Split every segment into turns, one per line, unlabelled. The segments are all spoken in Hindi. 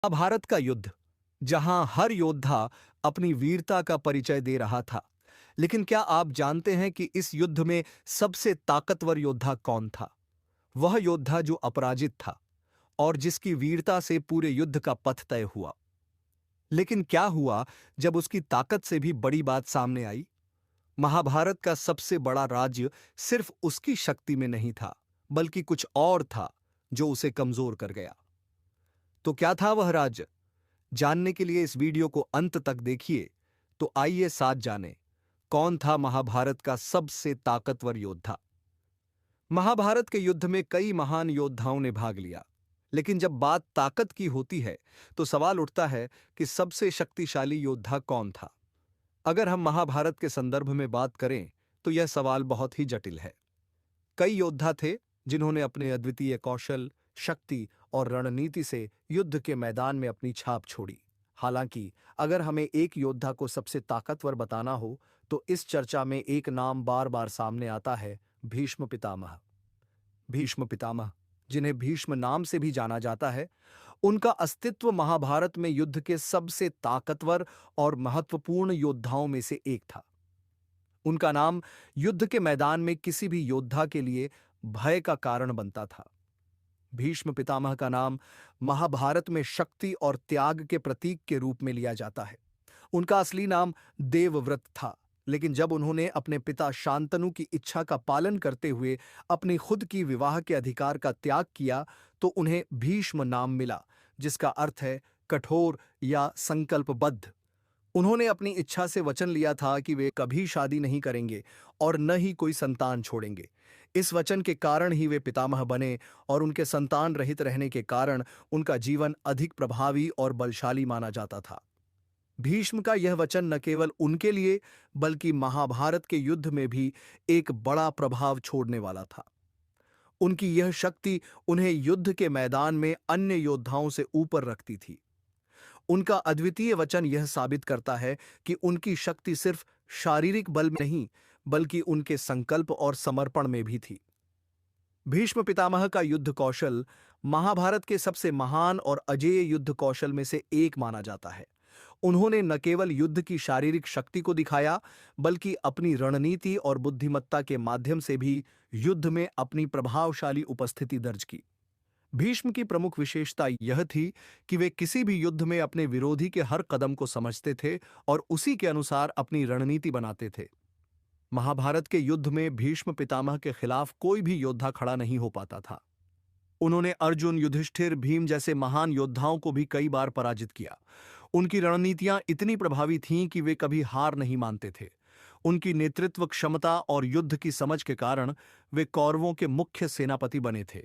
महाभारत का युद्ध, जहां हर योद्धा अपनी वीरता का परिचय दे रहा था। लेकिन क्या आप जानते हैं कि इस युद्ध में सबसे ताकतवर योद्धा कौन था? वह योद्धा जो अपराजित था और जिसकी वीरता से पूरे युद्ध का पथ तय हुआ। लेकिन क्या हुआ जब उसकी ताकत से भी बड़ी बात सामने आई? महाभारत का सबसे बड़ा राज्य सिर्फ उसकी शक्ति में नहीं था, बल्कि कुछ और था जो उसे कमजोर कर गया। तो क्या था वह राज्य? जानने के लिए इस वीडियो को अंत तक देखिए। तो आइए साथ जानें, कौन था महाभारत का सबसे ताकतवर योद्धा। महाभारत के युद्ध में कई महान योद्धाओं ने भाग लिया, लेकिन जब बात ताकत की होती है तो सवाल उठता है कि सबसे शक्तिशाली योद्धा कौन था। अगर हम महाभारत के संदर्भ में बात करें तो यह सवाल बहुत ही जटिल है। कई योद्धा थे जिन्होंने अपने अद्वितीय कौशल, शक्ति और रणनीति से युद्ध के मैदान में अपनी छाप छोड़ी। हालांकि अगर हमें एक योद्धा को सबसे ताकतवर बताना हो तो इस चर्चा में एक नाम बार बार सामने आता है, भीष्म पितामह। भीष्म पितामह, जिन्हें भीष्म नाम से भी जाना जाता है, उनका अस्तित्व महाभारत में युद्ध के सबसे ताकतवर और महत्वपूर्ण योद्धाओं में से एक था। उनका नाम युद्ध के मैदान में किसी भी योद्धा के लिए भय का कारण बनता था। भीष्म पितामह का नाम महाभारत में शक्ति और त्याग के प्रतीक के रूप में लिया जाता है। उनका असली नाम देवव्रत था, लेकिन जब उन्होंने अपने पिता शांतनु की इच्छा का पालन करते हुए अपनी खुद की विवाह के अधिकार का त्याग किया तो उन्हें भीष्म नाम मिला, जिसका अर्थ है कठोर या संकल्पबद्ध। उन्होंने अपनी इच्छा से वचन लिया था कि वे कभी शादी नहीं करेंगे और न ही कोई संतान छोड़ेंगे। इस वचन के कारण ही वे पितामह बने और उनके संतान रहित रहने के कारण उनका जीवन अधिक प्रभावी और बलशाली माना जाता था। भीष्म का यह वचन न केवल उनके लिए बल्कि महाभारत के युद्ध में भी एक बड़ा प्रभाव छोड़ने वाला था। उनकी यह शक्ति उन्हें युद्ध के मैदान में अन्य योद्धाओं से ऊपर रखती थी। उनका अद्वितीय वचन यह साबित करता है कि उनकी शक्ति सिर्फ शारीरिक बल में नहीं, बल्कि उनके संकल्प और समर्पण में भी थी। भीष्म पितामह का युद्ध कौशल महाभारत के सबसे महान और अजेय युद्ध कौशल में से एक माना जाता है। उन्होंने न केवल युद्ध की शारीरिक शक्ति को दिखाया, बल्कि अपनी रणनीति और बुद्धिमत्ता के माध्यम से भी युद्ध में अपनी प्रभावशाली उपस्थिति दर्ज की। भीष्म की प्रमुख विशेषता यह थी कि वे किसी भी युद्ध में अपने विरोधी के हर कदम को समझते थे और उसी के अनुसार अपनी रणनीति बनाते थे। महाभारत के युद्ध में भीष्म पितामह के खिलाफ कोई भी योद्धा खड़ा नहीं हो पाता था। उन्होंने अर्जुन, युधिष्ठिर, भीम जैसे महान योद्धाओं को भी कई बार पराजित किया। उनकी रणनीतियां इतनी प्रभावी थीं कि वे कभी हार नहीं मानते थे। उनकी नेतृत्व क्षमता और युद्ध की समझ के कारण वे कौरवों के मुख्य सेनापति बने थे।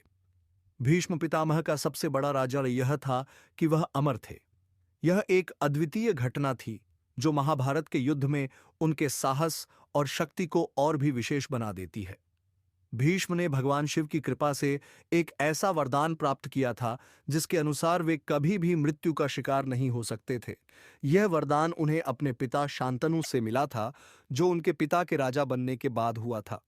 भीष्म पितामह का सबसे बड़ा राजा यह था कि वह अमर थे। यह एक अद्वितीय घटना थी जो महाभारत के युद्ध में उनके साहस और शक्ति को और भी विशेष बना देती है। भीष्म ने भगवान शिव की कृपा से एक ऐसा वरदान प्राप्त किया था जिसके अनुसार वे कभी भी मृत्यु का शिकार नहीं हो सकते थे। यह वरदान उन्हें अपने पिता शांतनु से मिला था, जो उनके पिता के राजा बनने के बाद हुआ था।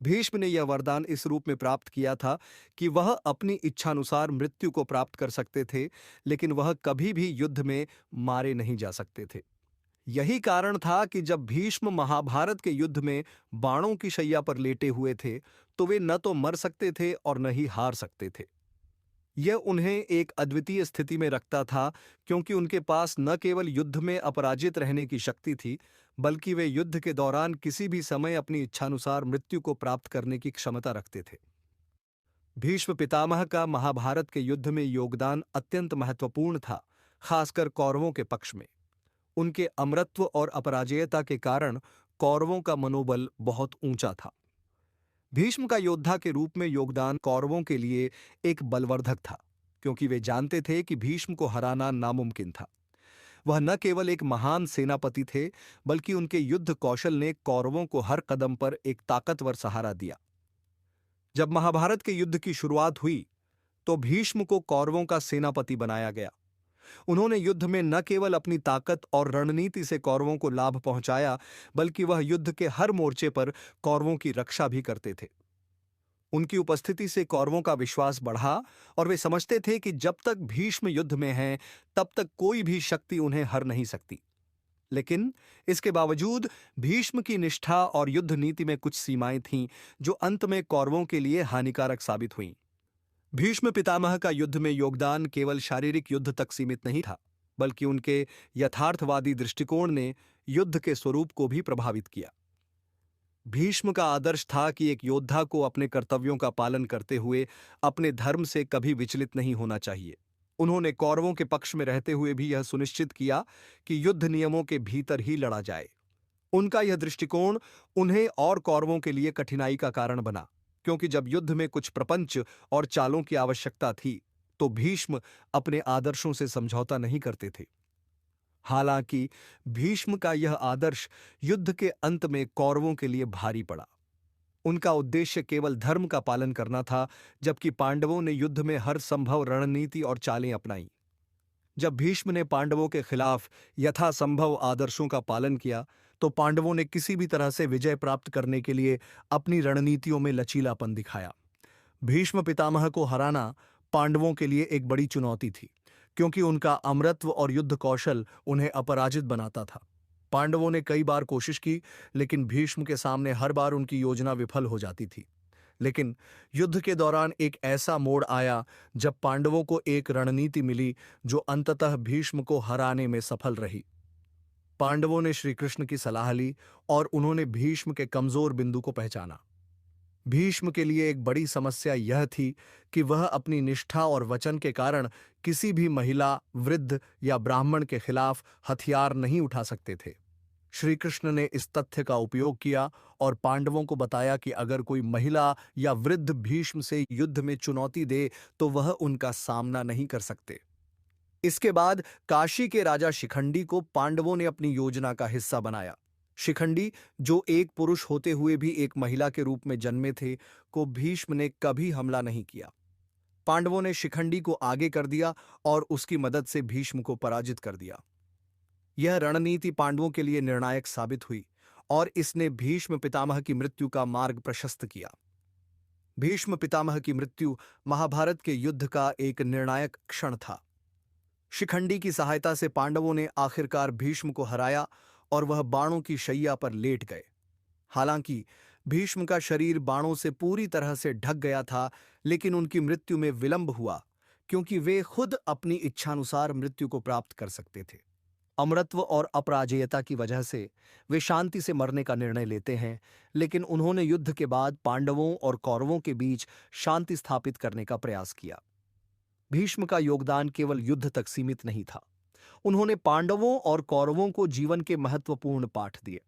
भीष्म ने यह वरदान इस रूप में प्राप्त किया था कि वह अपनी इच्छानुसार मृत्यु को प्राप्त कर सकते थे, लेकिन वह कभी भी युद्ध में मारे नहीं जा सकते थे। यही कारण था कि जब भीष्म महाभारत के युद्ध में बाणों की शैया पर लेटे हुए थे तो वे न तो मर सकते थे और न ही हार सकते थे। यह उन्हें एक अद्वितीय स्थिति में रखता था, क्योंकि उनके पास न केवल युद्ध में अपराजित रहने की शक्ति थी, बल्कि वे युद्ध के दौरान किसी भी समय अपनी इच्छानुसार मृत्यु को प्राप्त करने की क्षमता रखते थे। भीष्म पितामह का महाभारत के युद्ध में योगदान अत्यंत महत्वपूर्ण था, खासकर कौरवों के पक्ष में। उनके अमरत्व और अपराजेयता के कारण कौरवों का मनोबल बहुत ऊंचा था। भीष्म का योद्धा के रूप में योगदान कौरवों के लिए एक बलवर्धक था, क्योंकि वे जानते थे कि भीष्म को हराना नामुमकिन था। वह न केवल एक महान सेनापति थे, बल्कि उनके युद्ध कौशल ने कौरवों को हर कदम पर एक ताकतवर सहारा दिया। जब महाभारत के युद्ध की शुरुआत हुई तो भीष्म को कौरवों का सेनापति बनाया गया। उन्होंने युद्ध में न केवल अपनी ताकत और रणनीति से कौरवों को लाभ पहुंचाया, बल्कि वह युद्ध के हर मोर्चे पर कौरवों की रक्षा भी करते थे। उनकी उपस्थिति से कौरवों का विश्वास बढ़ा और वे समझते थे कि जब तक भीष्म युद्ध में हैं, तब तक कोई भी शक्ति उन्हें हर नहीं सकती। लेकिन इसके बावजूद भीष्म की निष्ठा और युद्ध नीति में कुछ सीमाएं थीं, जो अंत में कौरवों के लिए हानिकारक साबित हुईं। भीष्म पितामह का युद्ध में योगदान केवल शारीरिक युद्ध तक सीमित नहीं था, बल्कि उनके यथार्थवादी दृष्टिकोण ने युद्ध के स्वरूप को भी प्रभावित किया। भीष्म का आदर्श था कि एक योद्धा को अपने कर्तव्यों का पालन करते हुए अपने धर्म से कभी विचलित नहीं होना चाहिए। उन्होंने कौरवों के पक्ष में रहते हुए भी यह सुनिश्चित किया कि युद्ध नियमों के भीतर ही लड़ा जाए। उनका यह दृष्टिकोण उन्हें और कौरवों के लिए कठिनाई का कारण बना, क्योंकि जब युद्ध में कुछ प्रपंच और चालों की आवश्यकता थी, तो भीष्म अपने आदर्शों से समझौता नहीं करते थे। हालांकि भीष्म का यह आदर्श युद्ध के अंत में कौरवों के लिए भारी पड़ा। उनका उद्देश्य केवल धर्म का पालन करना था, जबकि पांडवों ने युद्ध में हर संभव रणनीति और चालें अपनाई। जब भीष्म ने पांडवों के खिलाफ यथासंभव आदर्शों का पालन किया, तो पांडवों ने किसी भी तरह से विजय प्राप्त करने के लिए अपनी रणनीतियों में लचीलापन दिखाया। भीष्म पितामह को हराना पांडवों के लिए एक बड़ी चुनौती थी, क्योंकि उनका अमरत्व और युद्ध कौशल उन्हें अपराजित बनाता था। पांडवों ने कई बार कोशिश की, लेकिन भीष्म के सामने हर बार उनकी योजना विफल हो जाती थी। लेकिन युद्ध के दौरान एक ऐसा मोड़ आया जब पांडवों को एक रणनीति मिली जो अंततः भीष्म को हराने में सफल रही। पांडवों ने श्री कृष्ण की सलाह ली और उन्होंने भीष्म के कमजोर बिंदु को पहचाना। भीष्म के लिए एक बड़ी समस्या यह थी कि वह अपनी निष्ठा और वचन के कारण किसी भी महिला, वृद्ध या ब्राह्मण के खिलाफ हथियार नहीं उठा सकते थे। श्री कृष्ण ने इस तथ्य का उपयोग किया और पांडवों को बताया कि अगर कोई महिला या वृद्ध भीष्म से युद्ध में चुनौती दे, तो वह उनका सामना नहीं कर सकते। इसके बाद काशी के राजा शिखंडी को पांडवों ने अपनी योजना का हिस्सा बनाया। शिखंडी, जो एक पुरुष होते हुए भी एक महिला के रूप में जन्मे थे, को भीष्म ने कभी हमला नहीं किया। पांडवों ने शिखंडी को आगे कर दिया और उसकी मदद से भीष्म को पराजित कर दिया। यह रणनीति पांडवों के लिए निर्णायक साबित हुई और इसने भीष्म पितामह की मृत्यु का मार्ग प्रशस्त किया। भीष्म पितामह की मृत्यु महाभारत के युद्ध का एक निर्णायक क्षण था। शिखंडी की सहायता से पांडवों ने आखिरकार भीष्म को हराया और वह बाणों की शैया पर लेट गए। हालांकि भीष्म का शरीर बाणों से पूरी तरह से ढक गया था, लेकिन उनकी मृत्यु में विलंब हुआ, क्योंकि वे खुद अपनी इच्छानुसार मृत्यु को प्राप्त कर सकते थे। अमरत्व और अपराजेयता की वजह से वे शांति से मरने का निर्णय लेते हैं, लेकिन उन्होंने युद्ध के बाद पांडवों और कौरवों के बीच शांति स्थापित करने का प्रयास किया। भीष्म का योगदान केवल युद्ध तक सीमित नहीं था। उन्होंने पांडवों और कौरवों को जीवन के महत्वपूर्ण पाठ दिए।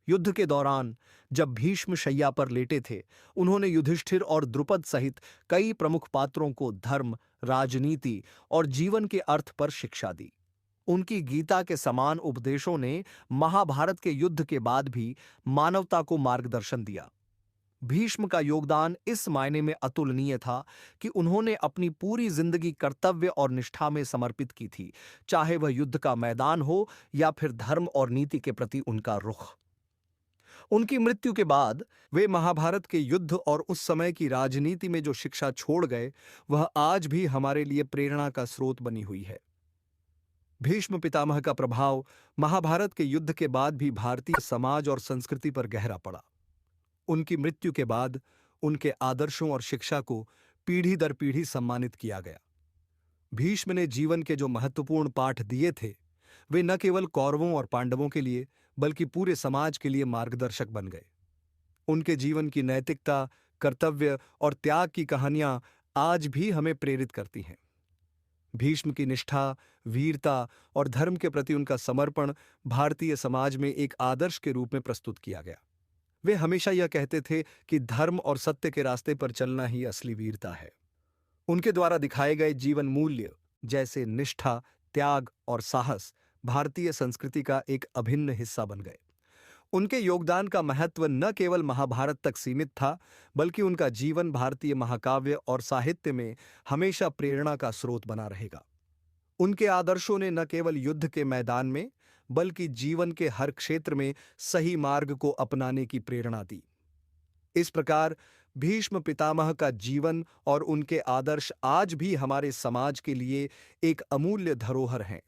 युद्ध के दौरान जब भीष्म शैया पर लेटे थे, उन्होंने युधिष्ठिर और द्रुपद सहित कई प्रमुख पात्रों को धर्म, राजनीति और जीवन के अर्थ पर शिक्षा दी। उनकी गीता के समान उपदेशों ने महाभारत के युद्ध के बाद भी मानवता को मार्गदर्शन दिया। भीष्म का योगदान इस मायने में अतुलनीय था कि उन्होंने अपनी पूरी जिंदगी कर्तव्य और निष्ठा में समर्पित की थी, चाहे वह युद्ध का मैदान हो या फिर धर्म और नीति के प्रति उनका रुख। उनकी मृत्यु के बाद वे महाभारत के युद्ध और उस समय की राजनीति में जो शिक्षा छोड़ गए, वह आज भी हमारे लिए प्रेरणा का स्रोत बनी हुई है। भीष्म पितामह का प्रभाव महाभारत के युद्ध के बाद भी भारतीय समाज और संस्कृति पर गहरा पड़ा। उनकी मृत्यु के बाद उनके आदर्शों और शिक्षा को पीढ़ी दर पीढ़ी सम्मानित किया गया। भीष्म ने जीवन के जो महत्वपूर्ण पाठ दिए थे, वे न केवल कौरवों और पांडवों के लिए, बल्कि पूरे समाज के लिए मार्गदर्शक बन गए। उनके जीवन की नैतिकता, कर्तव्य और त्याग की कहानियां आज भी हमें प्रेरित करती हैं। भीष्म की निष्ठा, वीरता और धर्म के प्रति उनका समर्पण भारतीय समाज में एक आदर्श के रूप में प्रस्तुत किया गया। वे हमेशा यह कहते थे कि धर्म और सत्य के रास्ते पर चलना ही असली वीरता है। उनके द्वारा दिखाए गए जीवन मूल्य जैसे निष्ठा, त्याग और साहस भारतीय संस्कृति का एक अभिन्न हिस्सा बन गए। उनके योगदान का महत्व न केवल महाभारत तक सीमित था, बल्कि उनका जीवन भारतीय महाकाव्य और साहित्य में हमेशा प्रेरणा का स्रोत बना रहेगा। उनके आदर्शों ने न केवल युद्ध के मैदान में, बल्कि जीवन के हर क्षेत्र में सही मार्ग को अपनाने की प्रेरणा दी। इस प्रकार भीष्म पितामह का जीवन और उनके आदर्श आज भी हमारे समाज के लिए एक अमूल्य धरोहर हैं।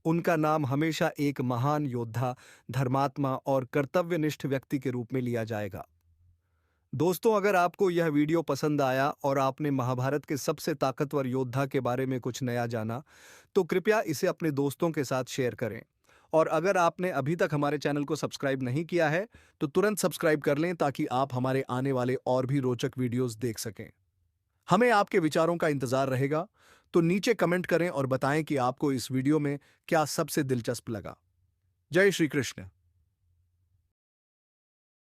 उनका नाम हमेशा एक महान योद्धा, धर्मात्मा और कर्तव्यनिष्ठ व्यक्ति के रूप में लिया जाएगा। दोस्तों, अगर आपको यह वीडियो पसंद आया और आपने महाभारत के सबसे ताकतवर योद्धा के बारे में कुछ नया जाना, तो कृपया इसे अपने दोस्तों के साथ शेयर करें। और अगर आपने अभी तक हमारे चैनल को सब्सक्राइब नहीं किया है, तो तुरंत सब्सक्राइब कर लें ताकि आप हमारे आने वाले और भी रोचक वीडियोस देख सकें। हमें आपके विचारों का इंतजार रहेगा, तो नीचे कमेंट करें और बताएं कि आपको इस वीडियो में क्या सबसे दिलचस्प लगा। जय श्री कृष्ण।